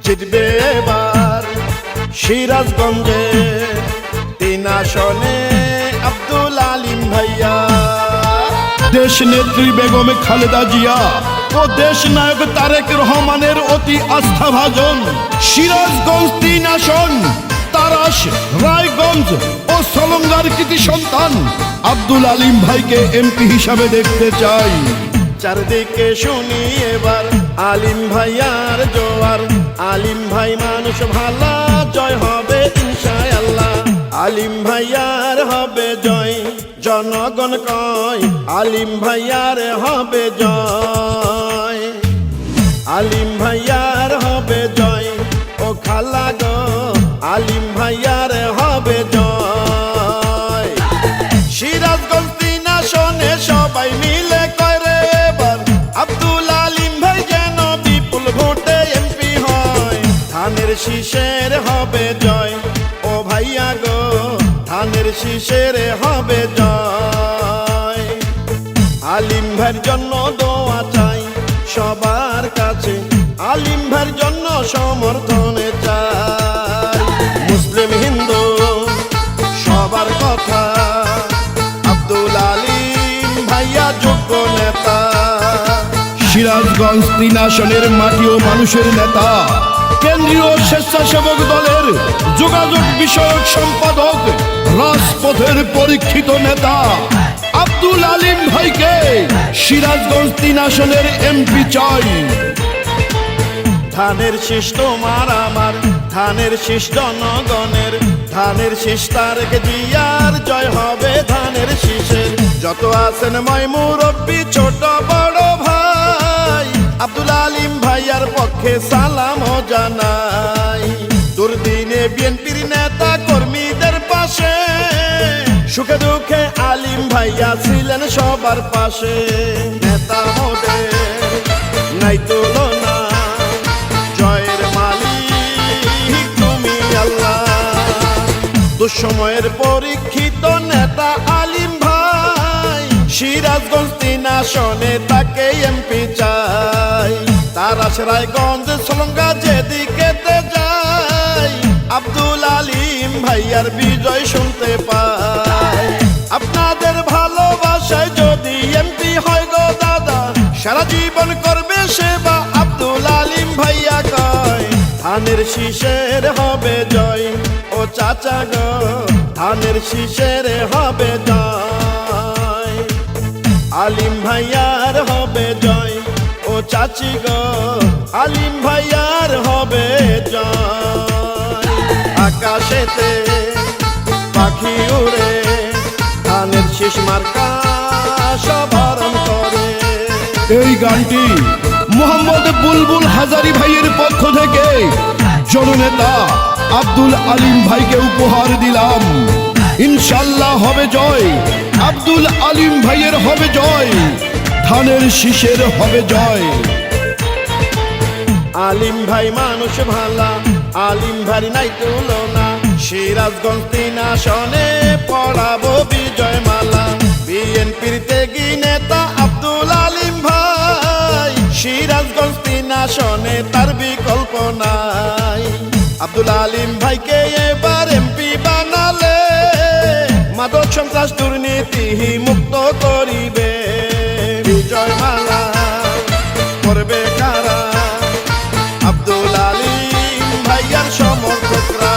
জিতবে এবার সিরাজগঞ্জে 3 আসনে আব্দুল আলিম ভাইয়া। দেশ নেত্রী বেগম খালেদা জিয়া ও দেশ নায়ক তারেক রহমানের অতি আস্থাভাজন সিরাজগঞ্জ 3 আসন তারাস, রায়গঞ্জ ও সলঙ্গার কৃতি সন্তান আব্দুল আলিম ভাইকে এমপি হিসাবে দেখতে চাই। চারদিকে শুনি এবার আলিম ভাইয়ার জোয়ার, আলিম ভাই মানুষ ভালা, জয় হবে ইনশাআল্লাহ। আলিম ভাইয়ার হবে জয়, জনগণ কয় আলিম ভাইয়ার হবে জয়। আলিম ভাইয়ার হবে জয়, ও খালা গো আলিম ভাইয়ার হবে জয়। সিরাজগঞ্জ 3 আসনে সবাই মিলে কয় রে এবার আব্দুল আলিম ভাই যেন বিপুল ভোটে এমপি হয়। ধানের শীষের হবে জয়, ও ভাইয়া গো ধানের শীষের হবে জয়। আলিম ভাইয়ের জন্য দোয়া চাই সবার কাছে, আলিম ভাইয়ের জন্য সমর্থনে চাই। মুসলিম হিন্দু সবার কথা, আব্দুল আলিম ভাইয়া যোগ্য নেতা। সিরাজগঞ্জ 3 আসনের মাটি ও মানুষের নেতা, কেন্দ্রীয় স্বেচ্ছাসেবক দলের যোগাযোগ বিষয়ক সম্পাদক, রাজপথের পরীক্ষিত নেতা আব্দুল আলিম ভাইকে সিরাজগঞ্জ 3 আসনের এমপি চাই। ধানের শীষ তোমার আমার, ধানের শীষ জনগণের, ধানের শীষ তারেক জিয়ার, জয় হবে ধানের শীষের। যত আছেন ময় মুরব্বী ছোট বড় ভাই, আব্দুল আলিম ভাইয়ার পক্ষে সালাম ও জানাই। দুর্দিনে বিএনপির নেতা কর্মীদের পাশে, সুখে দুঃখে আলিম ভাইয়া ছিলেন সবার পাশে। নেতা মোদের নাই তুলনা, জয়ের মালিক তুমি আল্লাহ। দুঃসময়ের পরীক্ষিত নেতা আলিম ভাই, সিরাজগঞ্জ 3 আসনে তাকে এমপি চাই। তারাস, রায়গঞ্জ, সলঙ্গা যেদিকেতে যাই, আব্দুল আলিম ভাইয়ার বিজয় শুনতে পাই। আপনাদের ভালোবাসায় যদি এমপি হয় গো দাদা, সারা জীবন করবে সেবা আব্দুল আলিম ভাইয়া কয়। ধানের শীষের হবে জয়, ও চাচা গো ধানের শীষের হবে জয়। আলিম ভাইয়ার হবে জয়, ও চাচি গো আলিম ভাইয়ার হবে জয়। আকাশেতে পাখি উড়ে ধানের শীষ মার্কা সবার করে। এই গানটি মোহাম্মদ বুলবুল হাজারি ভাইয়ের পক্ষ থেকে জননেতা আব্দুল আলিম ভাইকে উপহার দিলাম। ইনশাল্লাহ হবে জয়, আব্দুল আলিম ভাইয়ের হবে জয়, ধানের শীষের হবে জয়। আলিম ভাই মানুষ ভালা, আলিম ভাই নাই তুলনা। সিরাজগঞ্জ 3 আসনে পড়াবো বিজয় মালা। বিএনপির ত্যাগী নেতা আব্দুল আলিম ভাই, সিরাজগঞ্জ 3 আসনে তার বিকল্প নাই। আব্দুল আলিম ভাইকে এবার এমপি বানালে, মাদক সন্ত্রাস দুর্নীতি মুক্ত করিবে। বিজয় মালা করবে কারা, আব্দুল আলিম ভাইয়ার সমর্থকরা।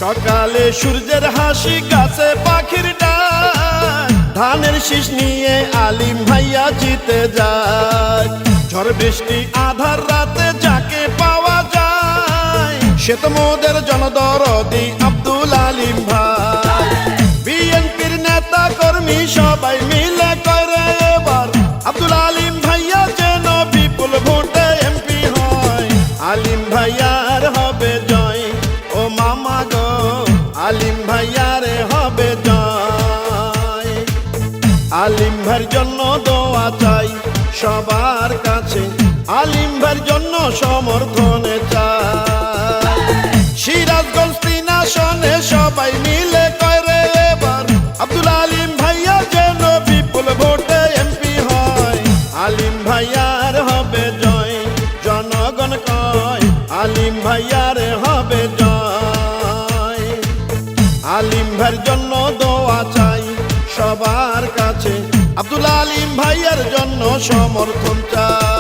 সকালে সূর্যের হাসি, গাছে পাখির ডাক, ধানের শীষ নিয়ে আলিম ভাইয়া জিতে যায়। ঝড় বৃষ্টি আধার রাতে যাকে পাওয়া যায়, সে তো মোদের জনদরদি আব্দুল আলিম ভাই। বিএনপির নেতা কর্মী সবাই মিলে করে এবার আব্দুল আলিম ভাইয়া যেন বিপুল ভোটে এমপি হয়। আলিম ভাইয়ার হবে জয়, ও মামা গো আলিম ভাইয়ার হবে জয়। আলিম ভাইয়ের জন্য দোয়া চাই সবার কাছে, আলিম ভাইয়ের জন্য সমর্থনে চাই। সিরাজগঞ্জ 3 আসনে সবাই মিলে করে এবার আব্দুল আলিম ভাইয়া যেন বিপুল ভোটে এমপি হয়। আলিম ভাইয়ার হবে জয়, জনগণ কয় ভাইয়ের জন্য দোয়া চাই সবার কাছে, আব্দুল আলিম ভাইয়ের জন্য সমর্থন চাই।